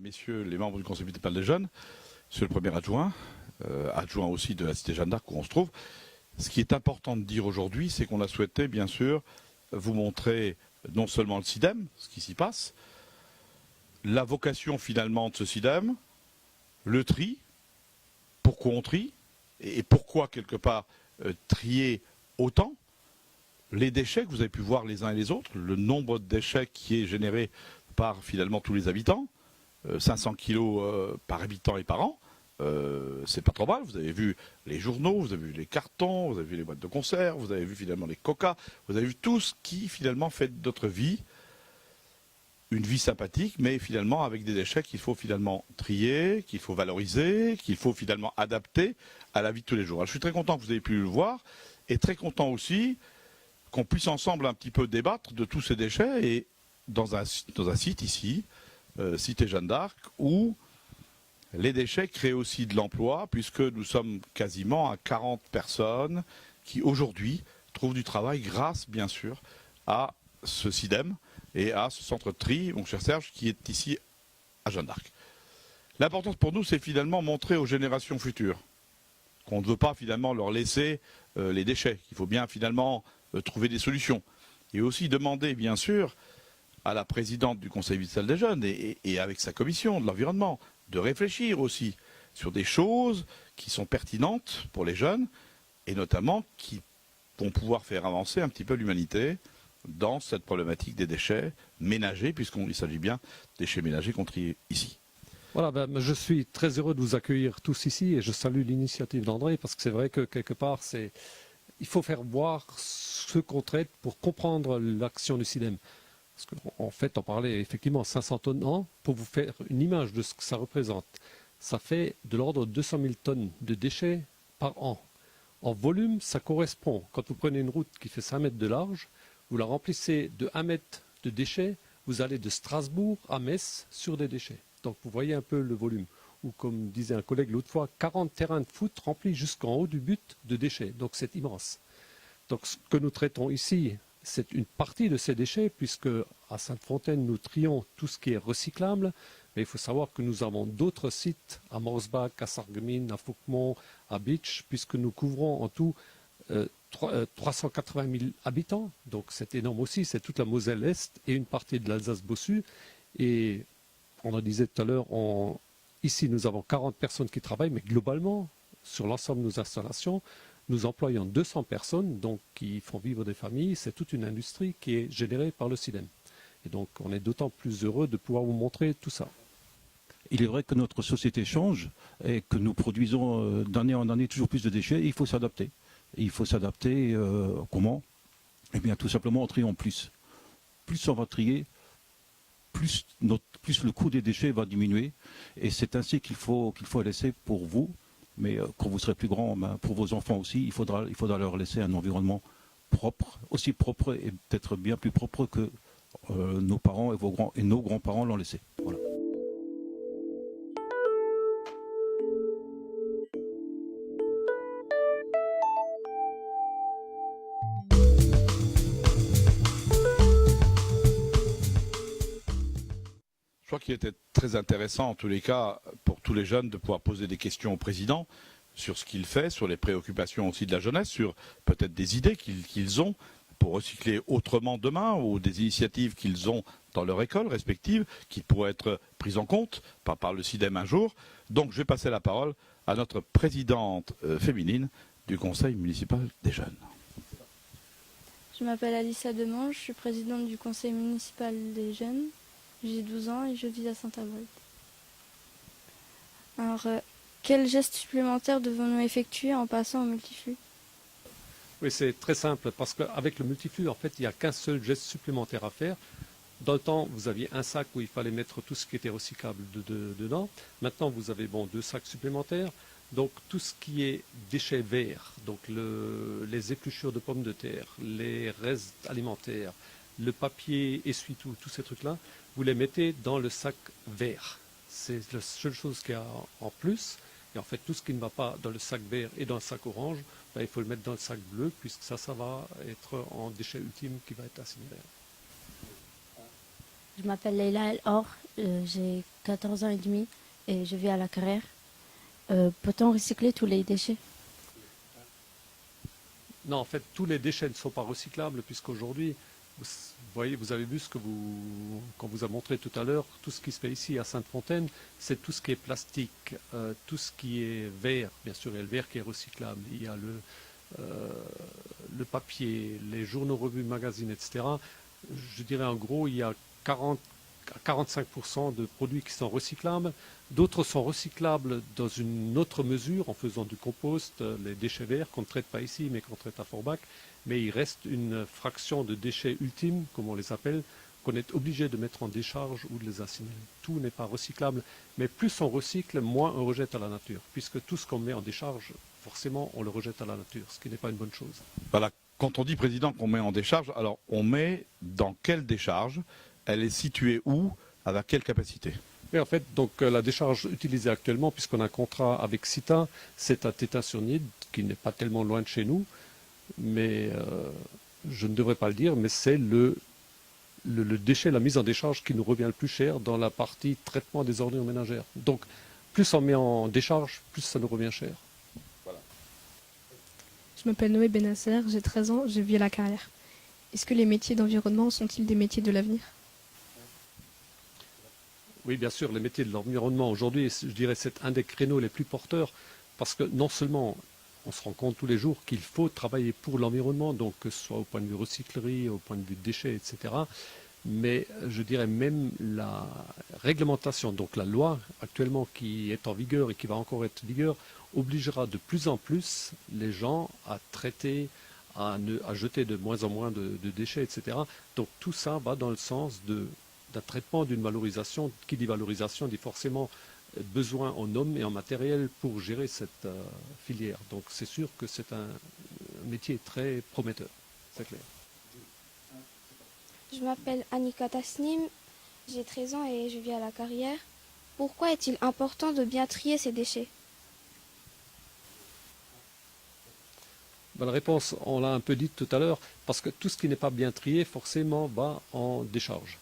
messieurs les membres du Conseil municipal des jeunes, monsieur le premier adjoint, adjoint aussi de la cité Jeanne d'Arc où on se trouve. Ce qui est important de dire aujourd'hui, c'est qu'on a souhaité, bien sûr, vous montrer non seulement le SIDEM, ce qui s'y passe, la vocation finalement de ce SIDEM, le tri, pourquoi on trie, et pourquoi quelque part trier autant, les déchets que vous avez pu voir les uns et les autres, le nombre de déchets qui est généré par finalement tous les habitants, 500 kilos par habitant et par an, c'est pas trop mal. Vous avez vu les journaux, vous avez vu les cartons, vous avez vu les boîtes de conserve, vous avez vu finalement les coca, vous avez vu tout ce qui finalement fait de notre vie une vie sympathique, mais finalement avec des déchets qu'il faut finalement trier, qu'il faut valoriser, qu'il faut finalement adapter à la vie de tous les jours. Alors, je suis très content que vous ayez pu le voir et très content aussi qu'on puisse ensemble un petit peu débattre de tous ces déchets et dans un site ici, cité Jeanne d'Arc, où les déchets créent aussi de l'emploi, puisque nous sommes quasiment à 40 personnes qui aujourd'hui trouvent du travail grâce bien sûr à ce SIDEM et à ce centre de tri, mon cher Serge, qui est ici à Jeanne d'Arc. L'importance pour nous, c'est finalement montrer aux générations futures qu'on ne veut pas finalement leur laisser les déchets, qu'il faut bien finalement trouver des solutions. Et aussi demander, bien sûr, à la présidente du Conseil municipal des jeunes et avec sa commission de l'environnement, de réfléchir aussi sur des choses qui sont pertinentes pour les jeunes et notamment qui vont pouvoir faire avancer un petit peu l'humanité dans cette problématique des déchets ménagers, puisqu'il s'agit bien de déchets ménagers qu'on trie ici. Voilà, je suis très heureux de vous accueillir tous ici et je salue l'initiative d'André parce que c'est vrai que quelque part, il faut faire voir ce qu'on traite pour comprendre l'action du SIDEM. Parce qu'en fait, on parlait effectivement 500 tonnes an. Pour vous faire une image de ce que ça représente, ça fait de l'ordre de 200 000 tonnes de déchets par an. En volume, ça correspond, quand vous prenez une route qui fait 5 mètres de large, vous la remplissez de 1 mètre de déchets, vous allez de Strasbourg à Metz sur des déchets. Donc vous voyez un peu le volume. Ou comme disait un collègue l'autre fois, 40 terrains de foot remplis jusqu'en haut du but de déchets. Donc c'est immense. Donc ce que nous traitons ici, c'est une partie de ces déchets, puisque à Sainte-Fontaine, nous trions tout ce qui est recyclable. Mais il faut savoir que nous avons d'autres sites à Morsbach, à Sarreguemines, à Fouquemont, à Bitche, puisque nous couvrons en tout 380 000 habitants. Donc c'est énorme aussi, c'est toute la Moselle-Est et une partie de l'Alsace-Bossu. Et on en disait tout à l'heure, ici nous avons 40 personnes qui travaillent, mais globalement, sur l'ensemble de nos installations, nous employons 200 personnes donc, qui font vivre des familles. C'est toute une industrie qui est générée par le SIDEM. Et donc on est d'autant plus heureux de pouvoir vous montrer tout ça. Il est vrai que notre société change et que nous produisons d'année en année toujours plus de déchets. Il faut s'adapter. Et il faut s'adapter comment? Eh bien tout simplement en triant plus. Plus on va trier, plus le coût des déchets va diminuer. Et c'est ainsi qu'il faut laisser pour vous. Mais quand vous serez plus grand, pour vos enfants aussi, il faudra leur laisser un environnement propre, aussi propre et peut-être bien plus propre que nos parents et nos grands-parents l'ont laissé. Voilà. Je crois qu'il était très intéressant, en tous les cas, pour tous les jeunes, de pouvoir poser des questions au président sur ce qu'il fait, sur les préoccupations aussi de la jeunesse, sur peut-être des idées qu'ils ont pour recycler autrement demain, ou des initiatives qu'ils ont dans leur école respective, qui pourraient être prises en compte par le SIDEM un jour. Donc je vais passer la parole à notre présidente féminine du Conseil municipal des jeunes. Je m'appelle Alissa Demange, je suis présidente du Conseil municipal des jeunes. J'ai 12 ans et je vis à Saint-Avold. Alors, quels gestes supplémentaires devons-nous effectuer en passant au multiflux? Oui, c'est très simple, parce qu'avec le multiflux, en fait, il n'y a qu'un seul geste supplémentaire à faire. Dans le temps, vous aviez un sac où il fallait mettre tout ce qui était recyclable dedans. Maintenant, vous avez 2 sacs supplémentaires. Donc, tout ce qui est déchets verts, donc les épluchures de pommes de terre, les restes alimentaires, le papier essuie-tout, tous ces trucs-là, vous les mettez dans le sac vert. C'est la seule chose qu'il y a en plus. Et en fait, tout ce qui ne va pas dans le sac vert et dans le sac orange, il faut le mettre dans le sac bleu, puisque ça va être en déchet ultime qui va être incinéré. Je m'appelle Leila El Or, j'ai 14 ans et demi et je vis à la Carrière. Peut-on recycler tous les déchets? Non, en fait, tous les déchets ne sont pas recyclables puisqu'aujourd'hui, vous voyez, vous avez vu qu'on vous a montré tout à l'heure, tout ce qui se fait ici à Sainte-Fontaine, c'est tout ce qui est plastique, tout ce qui est verre, bien sûr, il y a le verre qui est recyclable, il y a le papier, les journaux, revues, magazines, etc. Je dirais en gros, il y a 40 à 45% de produits qui sont recyclables. D'autres sont recyclables dans une autre mesure en faisant du compost, les déchets verts qu'on ne traite pas ici mais qu'on traite à Forbach. Mais il reste une fraction de déchets ultimes, comme on les appelle, qu'on est obligé de mettre en décharge ou de les incinérer. Tout n'est pas recyclable, mais plus on recycle, moins on rejette à la nature, puisque tout ce qu'on met en décharge, forcément, on le rejette à la nature, ce qui n'est pas une bonne chose. Voilà. Quand on dit, Président, qu'on met en décharge, alors on met dans quelle décharge? Elle est située où? Avec quelle capacité? Mais en fait, donc, la décharge utilisée actuellement, puisqu'on a un contrat avec CITA, c'est à Tétin-sur-Nide, qui n'est pas tellement loin de chez nous, mais je ne devrais pas le dire, mais c'est le déchet, la mise en décharge qui nous revient le plus cher dans la partie traitement des ordures ménagères. Donc, plus on met en décharge, plus ça nous revient cher. Je m'appelle Noé Benasser, j'ai 13 ans, je vis à la Carrière. Est-ce que les métiers d'environnement sont-ils des métiers de l'avenir? Oui, bien sûr, les métiers de l'environnement aujourd'hui, je dirais, c'est un des créneaux les plus porteurs, parce que non seulement on se rend compte tous les jours qu'il faut travailler pour l'environnement, donc que ce soit au point de vue recyclerie, au point de vue déchets, etc., mais je dirais même la réglementation, donc la loi actuellement qui est en vigueur et qui va encore être en vigueur, obligera de plus en plus les gens à traiter, à jeter de moins en moins de déchets, etc. Donc tout ça va dans le sens d'un traitement, d'une valorisation. Qui dit valorisation dit forcément besoin en hommes et en matériel pour gérer cette filière. Donc c'est sûr que c'est un métier très prometteur, c'est clair. Je m'appelle Annika Tasnim, j'ai 13 ans et je vis à la Carrière. Pourquoi est-il important de bien trier ces déchets? Ben, la réponse, on l'a un peu dit tout à l'heure, parce que tout ce qui n'est pas bien trié, forcément, va en décharge.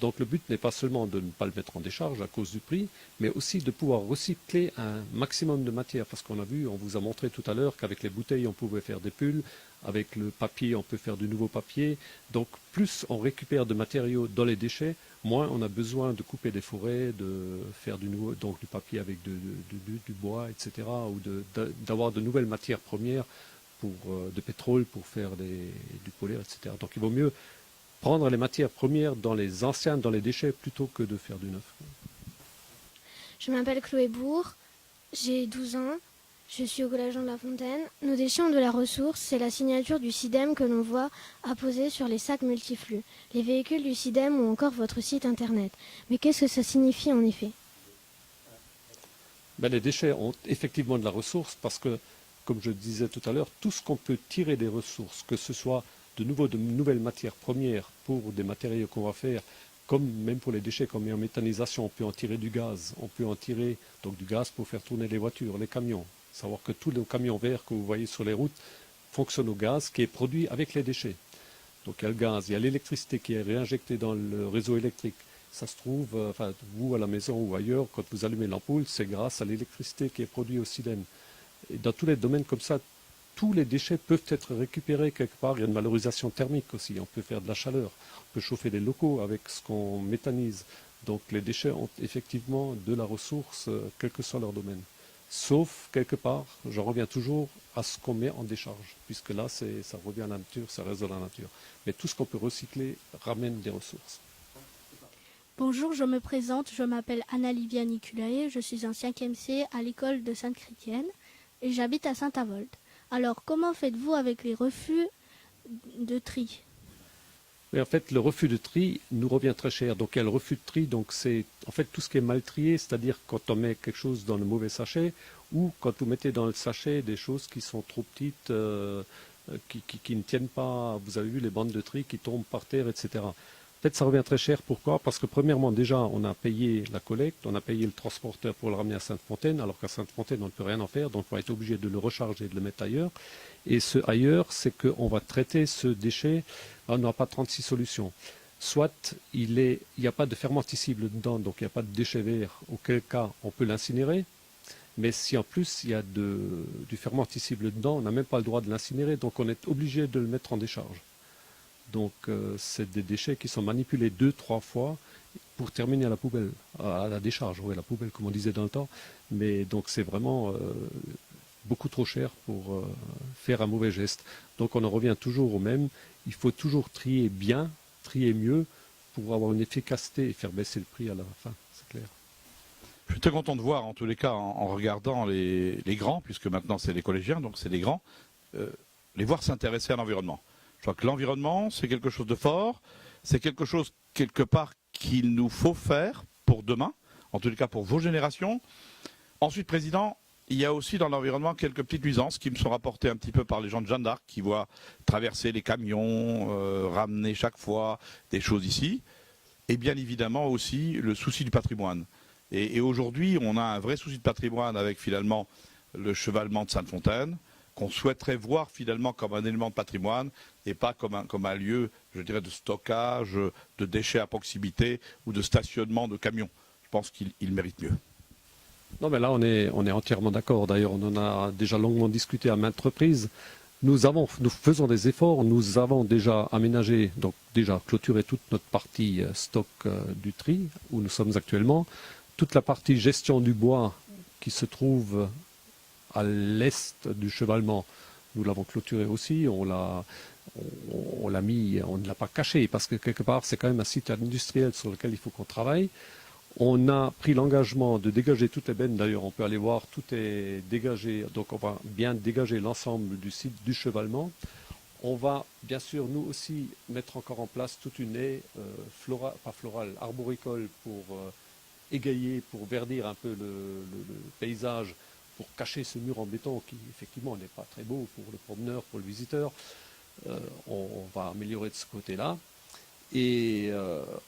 Donc le but n'est pas seulement de ne pas le mettre en décharge à cause du prix, mais aussi de pouvoir recycler un maximum de matière. Parce qu'on a vu, on vous a montré tout à l'heure qu'avec les bouteilles, on pouvait faire des pulls, avec le papier, on peut faire du nouveau papier. Donc plus on récupère de matériaux dans les déchets, moins on a besoin de couper des forêts, de faire du nouveau, donc du papier avec du bois, etc., ou d'avoir de nouvelles matières premières de pétrole pour faire du polaire, etc. Donc il vaut mieux prendre les matières premières dans les anciennes, dans les déchets, plutôt que de faire du neuf. Je m'appelle Chloé Bourg, j'ai 12 ans, je suis au collège Jean de La Fontaine. Nos déchets ont de la ressource, c'est la signature du SIDEM que l'on voit apposée sur les sacs multiflux, les véhicules du SIDEM ou encore votre site internet. Mais qu'est-ce que ça signifie en effet? Les déchets ont effectivement de la ressource parce que, comme je le disais tout à l'heure, tout ce qu'on peut tirer des ressources, que ce soit de nouvelles matières premières pour des matériaux qu'on va faire, comme même pour les déchets qu'on met en méthanisation, on peut en tirer du gaz, on peut en tirer donc du gaz pour faire tourner les voitures, les camions. Savoir que tous les camions verts que vous voyez sur les routes fonctionnent au gaz qui est produit avec les déchets. Donc il y a le gaz, il y a l'électricité qui est réinjectée dans le réseau électrique. Ça se trouve, vous à la maison ou ailleurs, quand vous allumez l'ampoule, c'est grâce à l'électricité qui est produite au SIDEM. Et dans tous les domaines comme ça, tous les déchets peuvent être récupérés quelque part. Il y a une valorisation thermique aussi. On peut faire de la chaleur. On peut chauffer des locaux avec ce qu'on méthanise. Donc les déchets ont effectivement de la ressource, quel que soit leur domaine. Sauf, quelque part, j'en reviens toujours à ce qu'on met en décharge. Puisque là, ça revient à la nature, ça reste dans la nature. Mais tout ce qu'on peut recycler ramène des ressources. Bonjour, je me présente. Je m'appelle Anna-Livia Niculae. Je suis en 5e C à l'école de Sainte-Chrétienne. Et j'habite à Saint-Avold. Alors, comment faites-vous avec les refus de tri? Mais en fait, le refus de tri nous revient très cher. Donc, il y a le refus de tri, donc c'est en fait tout ce qui est mal trié, c'est-à-dire quand on met quelque chose dans le mauvais sachet ou quand vous mettez dans le sachet des choses qui sont trop petites, qui ne tiennent pas. Vous avez vu les bandes de tri qui tombent par terre, etc. Peut-être ça revient très cher. Pourquoi? Parce que premièrement, déjà, on a payé la collecte, on a payé le transporteur pour le ramener à Sainte-Fontaine, alors qu'à Sainte-Fontaine, on ne peut rien en faire, donc on va être obligé de le recharger et de le mettre ailleurs. Et ce ailleurs, c'est qu'on va traiter ce déchet, on n'aura pas 36 solutions. soit il n'y a pas de fermentescible dedans, donc il n'y a pas de déchets verts, auquel cas on peut l'incinérer. Mais si en plus il y a du fermentescible dedans, on n'a même pas le droit de l'incinérer, donc on est obligé de le mettre en décharge. Donc c'est des déchets qui sont manipulés 2-3 fois pour terminer à la poubelle, à la décharge, oui, à la poubelle comme on disait dans le temps. Mais donc c'est vraiment beaucoup trop cher pour faire un mauvais geste. Donc on en revient toujours au même, il faut toujours trier bien, trier mieux pour avoir une efficacité et faire baisser le prix à la fin, c'est clair. Je suis très content de voir, en tous les cas, en regardant les grands, puisque maintenant c'est les collégiens, donc c'est les grands, les voir s'intéresser à l'environnement. Je crois que l'environnement, c'est quelque chose de fort, c'est quelque chose, quelque part, qu'il nous faut faire pour demain, en tous les cas pour vos générations. Ensuite, Président, il y a aussi dans l'environnement quelques petites nuisances qui me sont rapportées un petit peu par les gens de Jeanne d'Arc, qui voient traverser les camions, ramener chaque fois des choses ici, et bien évidemment aussi le souci du patrimoine. Et aujourd'hui, on a un vrai souci de patrimoine avec finalement le chevalement de Sainte-Fontaine, qu'on souhaiterait voir finalement comme un élément de patrimoine et pas comme un lieu, je dirais, de stockage de déchets à proximité ou de stationnement de camions. Je pense qu'il mérite mieux. Non, mais là, on est entièrement d'accord. D'ailleurs, on en a déjà longuement discuté à maintes reprises. Nous faisons des efforts. Nous avons déjà aménagé, donc déjà clôturé toute notre partie stock du tri, où nous sommes actuellement. Toute la partie gestion du bois qui se trouve à l'est du chevalement, nous l'avons clôturé aussi. On l'a mis, on ne l'a pas caché, parce que quelque part, c'est quand même un site industriel sur lequel il faut qu'on travaille. On a pris l'engagement de dégager toutes les bennes. D'ailleurs, on peut aller voir, tout est dégagé. Donc, on va bien dégager l'ensemble du site du chevalement. On va, bien sûr, nous aussi, mettre encore en place toute une haie arboricole pour égayer, pour verdir un peu le paysage, pour cacher ce mur en béton qui, effectivement, n'est pas très beau pour le promeneur, pour le visiteur. On va améliorer de ce côté-là. Et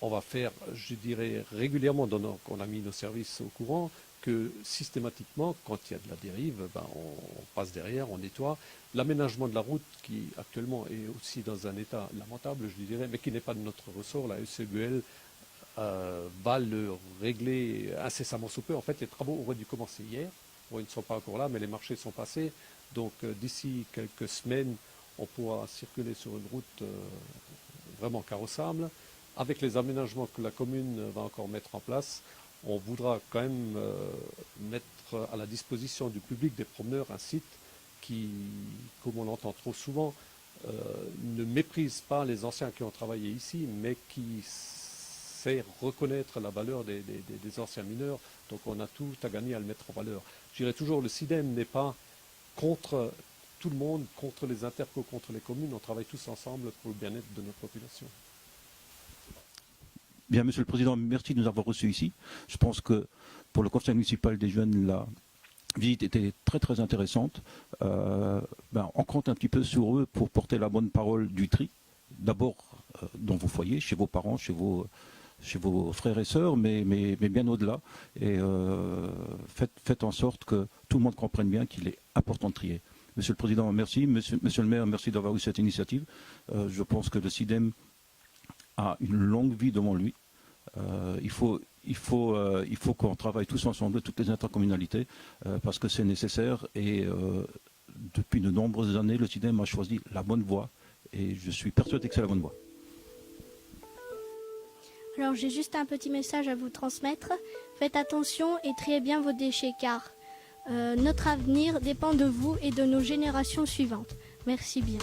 on va faire, je dirais, régulièrement, on a mis nos services au courant, que systématiquement, quand il y a de la dérive, on passe derrière, on nettoie. L'aménagement de la route, qui actuellement est aussi dans un état lamentable, je dirais, mais qui n'est pas de notre ressort, la SEBL va le régler incessamment sous peu. En fait, les travaux auraient dû commencer hier. Bon, ils ne sont pas encore là, mais les marchés sont passés. Donc d'ici quelques semaines, on pourra circuler sur une route vraiment carrossable. Avec les aménagements que la commune va encore mettre en place, on voudra quand même mettre à la disposition du public, des promeneurs, un site qui, comme on l'entend trop souvent, ne méprise pas les anciens qui ont travaillé ici, mais qui sait reconnaître la valeur des anciens mineurs. Donc on a tout à gagner à le mettre en valeur. Je dirais toujours, le SIDEM n'est pas contre tout le monde, contre les intercos, contre les communes. On travaille tous ensemble pour le bien-être de notre population. Bien, Monsieur le Président, merci de nous avoir reçus ici. Je pense que pour le Conseil municipal des jeunes, la visite était très très intéressante. On compte un petit peu sur eux pour porter la bonne parole du tri. D'abord dans vos foyers, chez vos parents, chez vos frères et sœurs, mais bien au-delà. Et faites en sorte que tout le monde comprenne bien qu'il est important de trier. Monsieur le Président, merci. Monsieur le maire, merci d'avoir eu cette initiative. Je pense que le SIDEM a une longue vie devant lui. Il faut qu'on travaille tous ensemble, toutes les intercommunalités, parce que c'est nécessaire. Et depuis de nombreuses années, le SIDEM a choisi la bonne voie. Et je suis persuadé que c'est la bonne voie. Alors j'ai juste un petit message à vous transmettre. Faites attention et triez bien vos déchets car notre avenir dépend de vous et de nos générations suivantes. Merci bien.